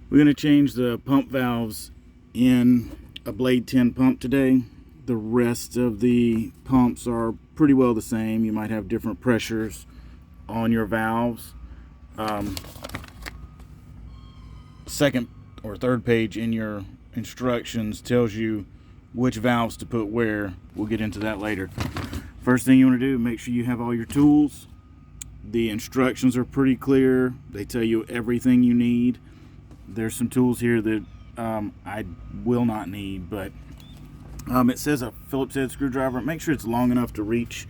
We're going to change the pump valves in a Blade 10 pump today. The rest of the pumps are pretty well the same. You might have different pressures on your valves. Second or third page in your instructions tells you which valves to put where. We'll get into that later. First thing you want to do, make sure you have all your tools. The instructions are pretty clear. They tell you everything you need. There's some tools here that I will not need, but it says a Phillips head screwdriver. Make sure it's long enough to reach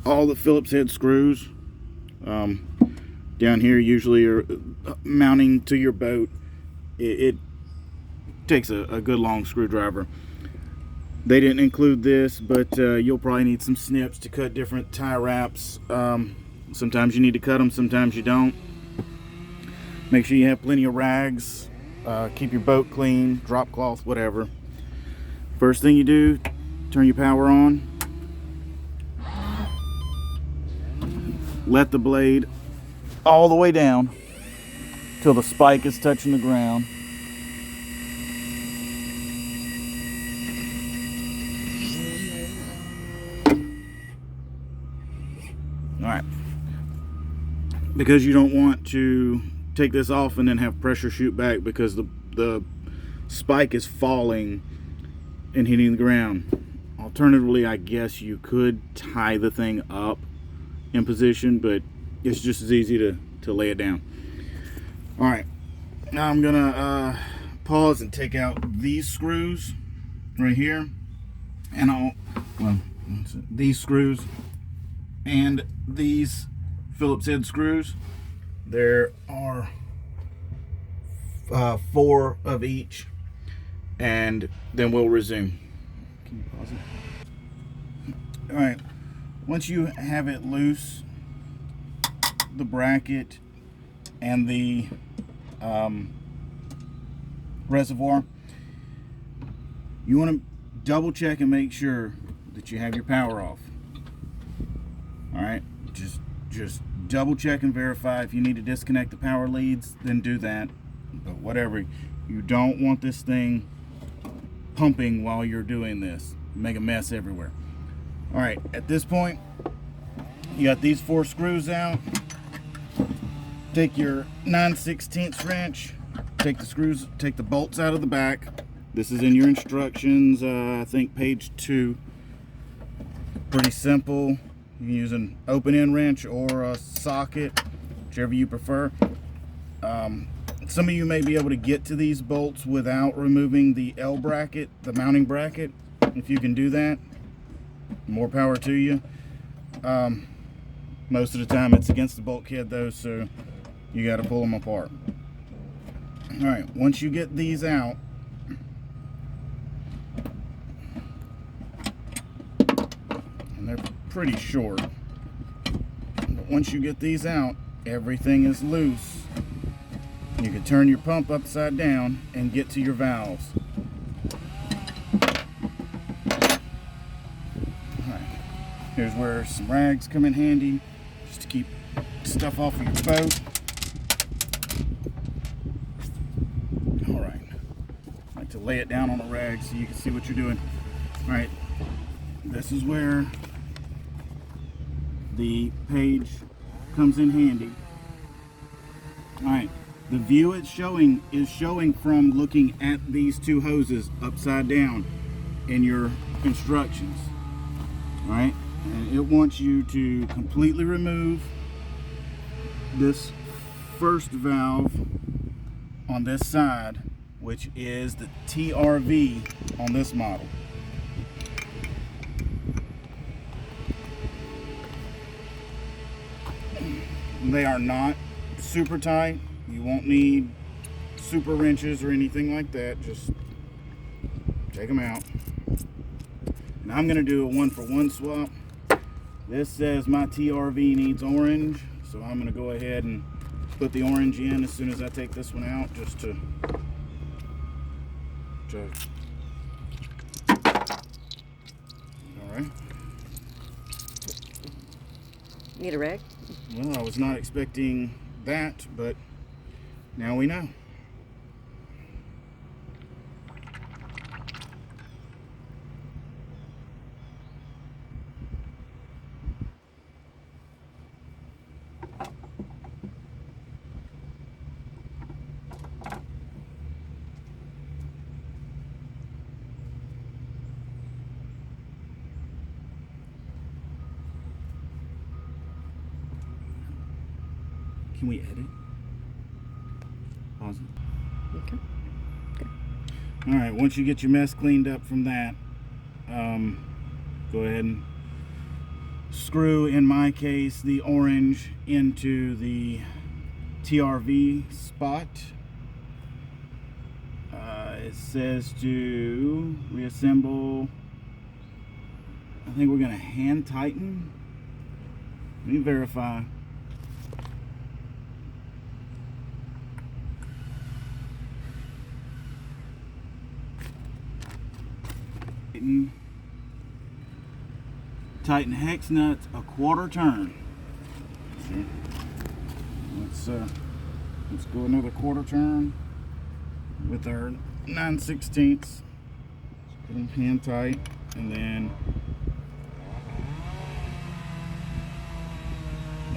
all the Phillips head screws. Down here usually are mounting to your boat. It takes a good long screwdriver. They didn't include this, but you'll probably need some snips to cut different tie wraps. Sometimes you need to cut them, sometimes you don't. Make sure you have plenty of rags. Keep your boat clean, drop cloth, whatever. First thing you do, turn your power on. Let the blade all the way down till the spike is touching the ground. All right. Because you don't want to take this off and then have pressure shoot back because the spike is falling and hitting the ground. Alternatively, I guess you could tie the thing up in position, but it's just as easy to lay it down. All right, now I'm gonna pause and take out these screws right here, and these screws and these Phillips head screws. There are 4 of each, and then we'll resume. Can you pause it? All right, once you have it loose, the bracket and the reservoir, you want to double check and make sure that you have your power off. All right, just double check and verify. If you need to disconnect the power leads, then do that. But whatever, you don't want this thing pumping while you're doing this. Make a mess everywhere. All right, at this point, you got these 4 screws out. Take your 9/16 wrench, take the bolts out of the back. This is in your instructions, I think page 2. Pretty simple. You can use an open-end wrench or a socket, whichever you prefer. Some of you may be able to get to these bolts without removing the L bracket, the mounting bracket. If you can do that, more power to you. Most of the time it's against the bulkhead though, so you got to pull them apart. All right, once you get these out, and they're pretty short, but once you get these out, everything is loose. You can turn your pump upside down and get to your valves. All right, here's where some rags come in handy, just to keep stuff off of your boat. All right, I like to lay it down on a rag so you can see what you're doing. All right, this is where the page comes in handy. All right, the view it's showing is showing from looking at these 2 hoses upside down in your instructions. All right, and it wants you to completely remove this first valve on this side, which is the TRV on this model. They are not super tight. You won't need super wrenches or anything like that. Just take them out. Now I'm going to do a 1-for-1 swap. This says my TRV needs orange, so I'm going to go ahead and put the orange in as soon as I take this one out, just to all right. Need a rag? Well, I was not expecting that, but now we know. Can we edit? Pause it. Okay. All right, once you get your mess cleaned up from that, go ahead and screw, in my case, the orange into the TRV spot. It says to reassemble. I think we're gonna hand tighten. Let me verify. Tighten hex nuts a quarter turn. Let's go another quarter turn with our 9/16. Put them hand tight, and then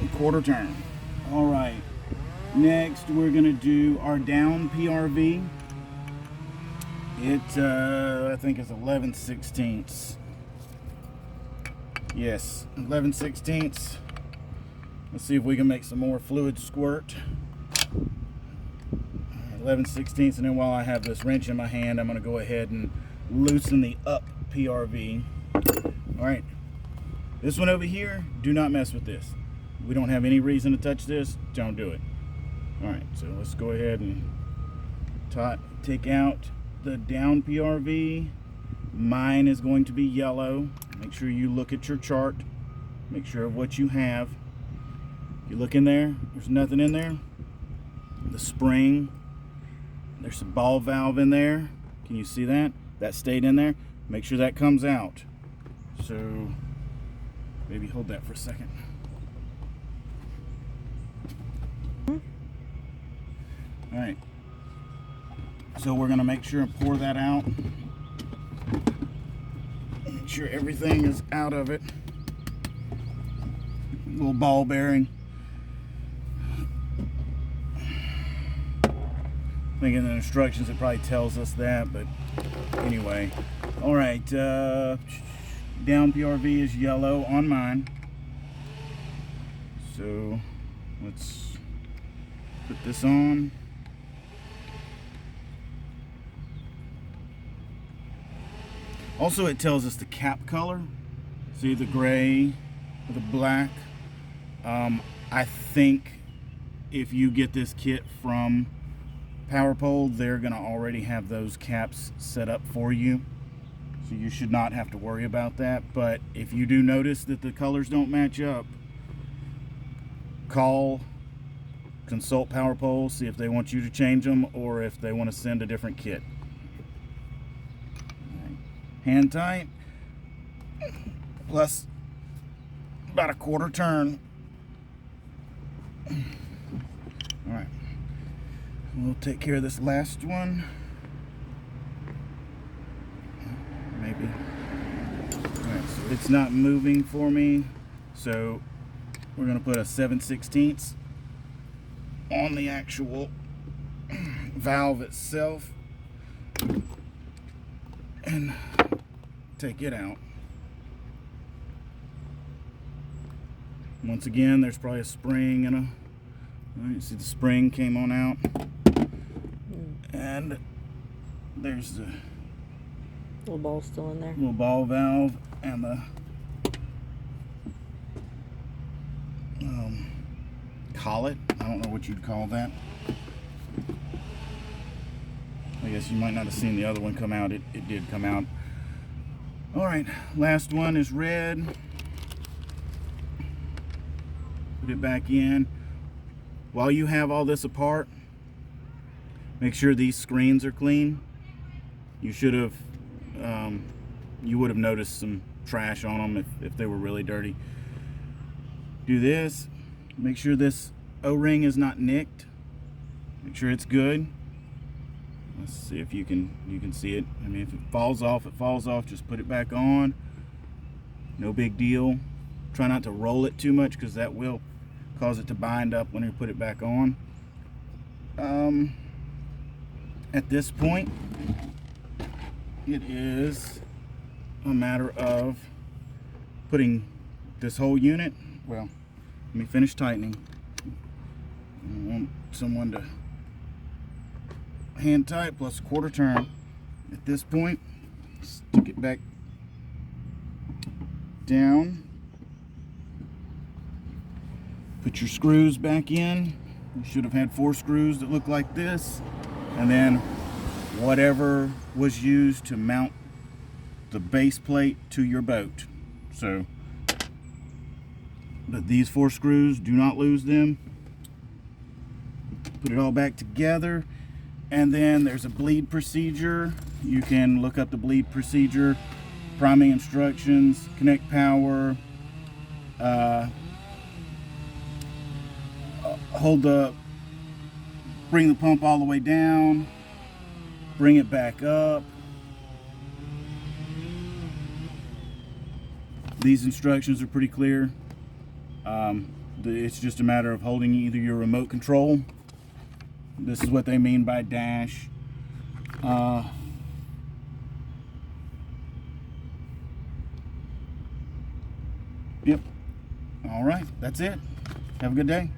a quarter turn. All right. Next, we're gonna do our down PRV. It I think is 11/16. Yes, 11/16. Let's see if we can make some more fluid squirt. 11/16, and then while I have this wrench in my hand, I'm going to go ahead and loosen the up PRV. All right, this one over here, do not mess with this. We don't have any reason to touch this. Don't do it. All right, so let's go ahead and take out the down PRV. Mine is going to be yellow. Make sure you look at your chart. Make sure of what you have. You look in there, there's nothing in there. The spring, there's a ball valve in there. Can you see that? That stayed in there. Make sure that comes out. So maybe hold that for a second. All right. So we're gonna make sure and pour that out. Make sure everything is out of it. Little ball bearing. I think in the instructions it probably tells us that, but anyway. All right, down PRV is yellow on mine. So let's put this on. Also, it tells us the cap color. See the gray, the black. I think if you get this kit from PowerPole, they're gonna already have those caps set up for you, so you should not have to worry about that. But if you do notice that the colors don't match up, consult PowerPole, see if they want you to change them or if they want to send a different kit. Hand tight, plus about a quarter turn. All right, we'll take care of this last one. Maybe. All right, so it's not moving for me, so we're gonna put a 7/16 on the actual valve itself and take it out. Once again, there's probably a spring and all right, see the spring came on out, and there's the little ball still in there. Little ball valve and the collet. I don't know what you'd call that. I guess you might not have seen the other one come out. It did come out. All right, last one is red. Put it back in. While you have all this apart, make sure these screens are clean. You should have, you would have noticed some trash on them if they were really dirty. Do this. Make sure this O-ring is not nicked. Make sure it's good. Let's see if you can see it. I mean, if it falls off, it falls off. Just put it back on. No big deal. Try not to roll it too much because that will cause it to bind up when you put it back on. At this point, it is a matter of putting this whole unit, well, let me finish tightening. I want someone to hand tight plus a quarter turn. At this point, stick it back down. Put your screws back in. You should have had 4 screws that look like this. And then whatever was used to mount the base plate to your boat. So, but these 4 screws, do not lose them. Put it all back together. And then there's a bleed procedure. You can look up the bleed procedure, priming instructions, connect power, bring the pump all the way down, bring it back up. These instructions are pretty clear. It's just a matter of holding either your remote control. This is what they mean by dash. Yep. All right, that's it. Have a good day.